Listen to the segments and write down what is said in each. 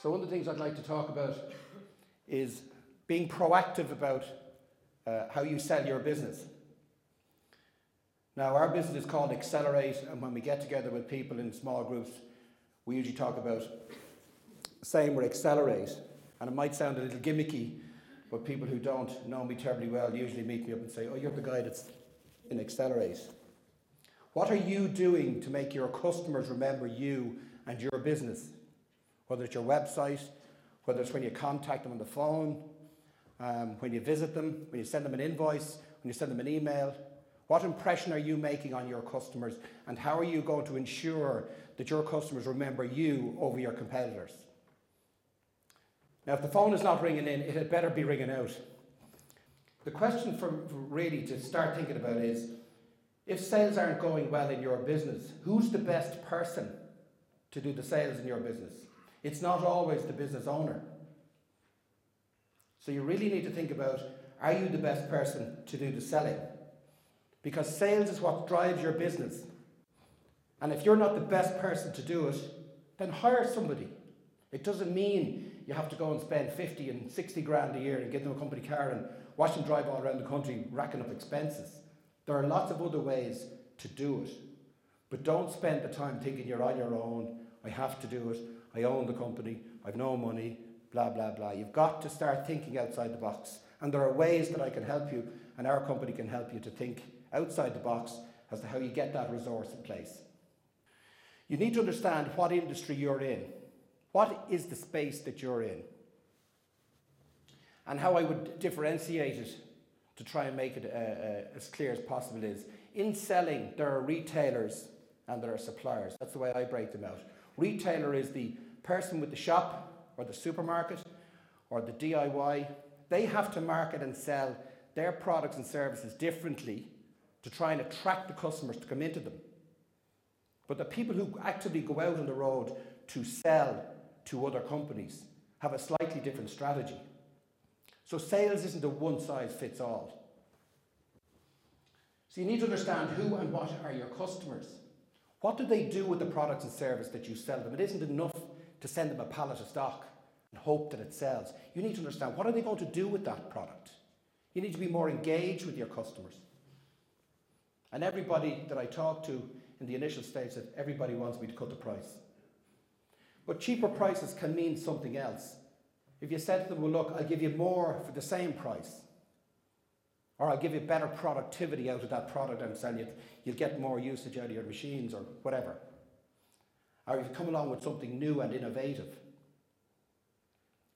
So one of the things I'd like to talk about is being proactive about how you sell your business. Now, our business is called Xcelerate, and when we get together with people in small groups, we usually talk about saying we're Xcelerate. And it might sound a little gimmicky, but people who don't know me terribly well usually meet me up and say, oh, you're the guy that's in Xcelerate. What are you doing to make your customers remember you and your business? Whether it's your website, whether it's when you contact them on the phone, when you visit them, when you send them an invoice, when you send them an email. What impression are you making on your customers, and how are you going to ensure that your customers remember you over your competitors? Now, if the phone is not ringing in, it had better be ringing out. The question for really to start thinking about is, if sales aren't going well in your business, who's the best person to do the sales in your business? It's not always the business owner. So you really need to think about, are you the best person to do the selling? Because sales is what drives your business. And if you're not the best person to do it, then hire somebody. It doesn't mean you have to go and spend 50 and 60 grand a year and get them a company car and watch them drive all around the country racking up expenses. There are lots of other ways to do it. But don't spend the time thinking you're on your own, I have to do it, I own the company, I've no money, blah, blah, blah. You've got to start thinking outside the box. And there are ways that I can help you, and our company can help you to think outside the box as to how you get that resource in place. You need to understand what industry you're in. What is the space that you're in? And how I would differentiate it to try and make it as clear as possible is, in selling, there are retailers and there are suppliers. That's the way I break them out. Retailer is the person with the shop or the supermarket or the DIY. They have to market and sell their products and services differently to try and attract the customers to come into them. But the people who actively go out on the road to sell to other companies have a slightly different strategy. So sales isn't a one-size-fits-all. So you need to understand who and what are your customers. What do they do with the products and service that you sell them? It isn't enough to send them a pallet of stock and hope that it sells. You need to understand, what are they going to do with that product? You need to be more engaged with your customers. And everybody that I talk to in the initial stage said, everybody wants me to cut the price. But cheaper prices can mean something else. If you said to them, well, look, I'll give you more for the same price, or I'll give you better productivity out of that product I'm selling you, you'll get more usage out of your machines or whatever. Or if you come along with something new and innovative.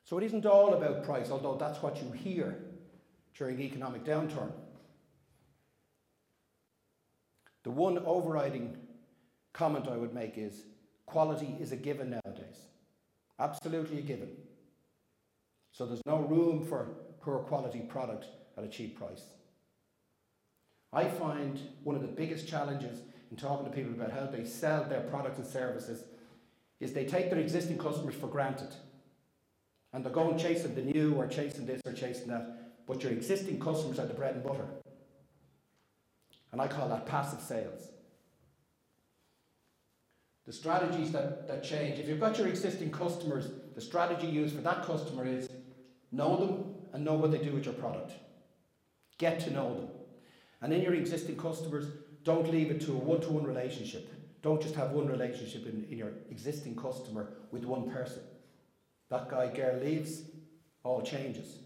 So it isn't all about price, although that's what you hear during the economic downturn. The one overriding comment I would make is, quality is a given nowadays. Absolutely a given. So there's no room for poor quality product at a cheap price. I find one of the biggest challenges in talking to people about how they sell their products and services is they take their existing customers for granted. And they're going chasing the new or chasing this or chasing that, but your existing customers are the bread and butter. And I call that passive sales. The strategies that change. If you've got your existing customers, the strategy used for that customer is know them and know what they do with your product. Get to know them. And in your existing customers, don't leave it to a one-to-one relationship. Don't just have one relationship in your existing customer with one person. That guy, girl leaves, all changes.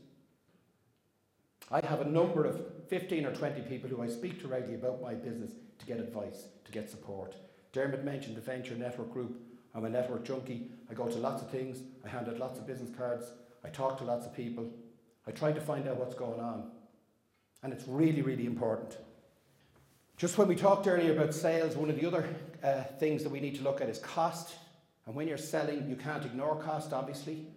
I have a number of 15 or 20 people who I speak to regularly about my business to get advice, to get support. Dermot mentioned the Venture Network Group. I'm a network junkie. I go to lots of things. I hand out lots of business cards. I talk to lots of people. I try to find out what's going on. And it's really, really important. Just when we talked earlier about sales, one of the other things that we need to look at is cost. And when you're selling, you can't ignore cost, obviously.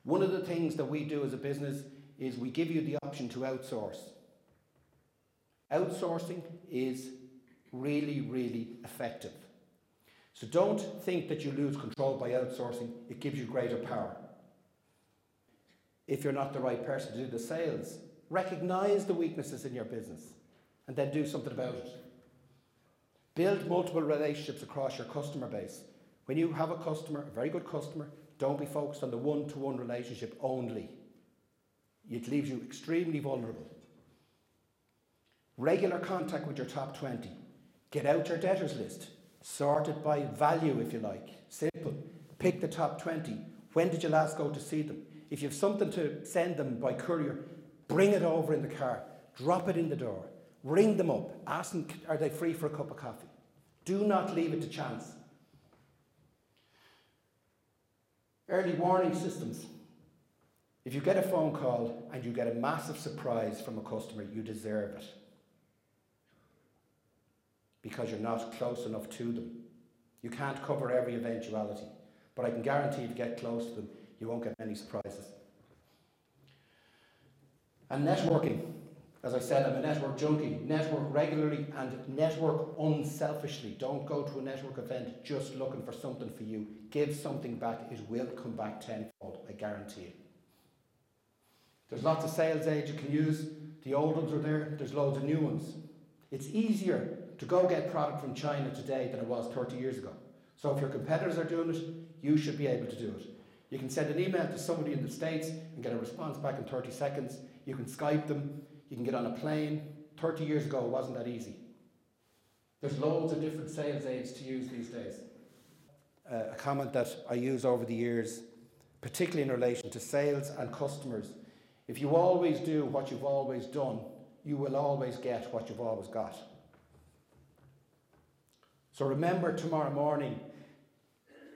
One of the things that we do as a business is we give you the option to outsource. Outsourcing is really, really effective. So don't think that you lose control by outsourcing. It gives you greater power. If you're not the right person to do the sales, recognize the weaknesses in your business and then do something about it. Build multiple relationships across your customer base. When you have a customer, a very good customer, Don't be focused on the one-to-one relationship only. It leaves you extremely vulnerable. Regular contact with your top 20. Get out your debtors list. Sort it by value, if you like. Simple. Pick the top 20. When did you last go to see them? If you have something to send them by courier, bring it over in the car. Drop it in the door. Ring them up. Ask them, are they free for a cup of coffee? Do not leave it to chance. Early warning systems. If you get a phone call and you get a massive surprise from a customer, you deserve it. Because you're not close enough to them. You can't cover every eventuality. But I can guarantee if you get close to them, you won't get any surprises. And networking. As I said, I'm a network junkie. Network regularly and network unselfishly. Don't go to a network event just looking for something for you. Give something back. It will come back tenfold, I guarantee it. There's lots of sales aids you can use. The old ones are there. There's loads of new ones. It's easier to go get product from China today than it was 30 years ago. So if your competitors are doing it, you should be able to do it. You can send an email to somebody in the States and get a response back in 30 seconds. You can Skype them. You can get on a plane. 30 years ago, it wasn't that easy. There's loads of different sales aids to use these days. A comment that I use over the years, particularly in relation to sales and customers. If you always do what you've always done, you will always get what you've always got. So remember tomorrow morning,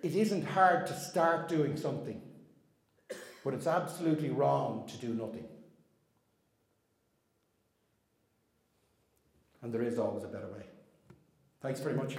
it isn't hard to start doing something, but it's absolutely wrong to do nothing. And there is always a better way. Thanks very much.